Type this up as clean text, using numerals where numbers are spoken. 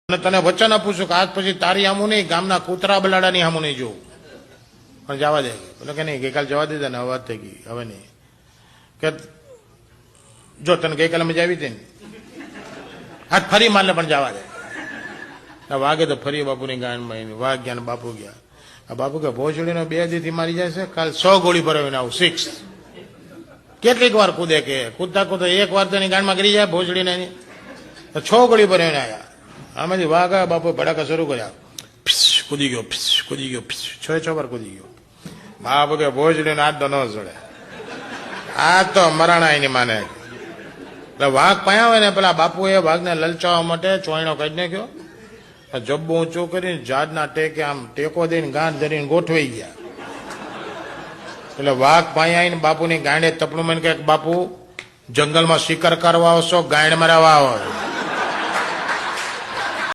તને વચન આપું છું કે આજ પછી તારી આમું નહીં, ગામના કૂતરા બલાડાની આમું નહીં જોવું. પણ જવા દે બોલે કે નહીં, ગઈકાલ જવા દીધા ને વાત થઈ ગઈ, હવે નહીં. કે જો તને ગઈકાલે મજા આવી હતી ને, આજ ફરી મારલે પણ જવા દે. વાગે તો ફરી બાપુની ગાંડમાં વાઘ ગયા ને બાપુ ગયા. આ બાપુ કે ભોજડીનો 2 દીથી મારી જાય છે, કાલ 100 ગોળી ભરાવીને આવું 6. કેટલીક વાર કૂદે કે કૂદતા કૂદતા 1 વાર તો એની ગાંડમાં કરી જાય ભોજડીને, 6 ગોળી ભરાવીને આવ્યા. આમાંથી વાઘ આવ્યા, બાપુ ભડાકા શરૂ કર્યા, કૂદી ગયો, કૂદી ગયો, 6 વાર કૂદી ગયો. બાપુ કે ભોજડીને હાથ તો ન ચડે, આ તો મરાણા એની માને. એટલે વાઘ પાયા હોય ને, પેલા બાપુએ વાઘને લલચાવવા માટે ચોયણો કાઢી નાખ્યો, જબ્બો ઊંચો કરીને ઝાડના ટેકે આમ ટેકો દઈને ગાંઠ ધરીને ગોઠવાઈ ગયા. એટલે વાઘ પાયા આવીને બાપુની ગાંડે તપણું મને કે બાપુ જંગલમાં શિકાર કરવા આવશો, ગાંડ મરાવા આવો.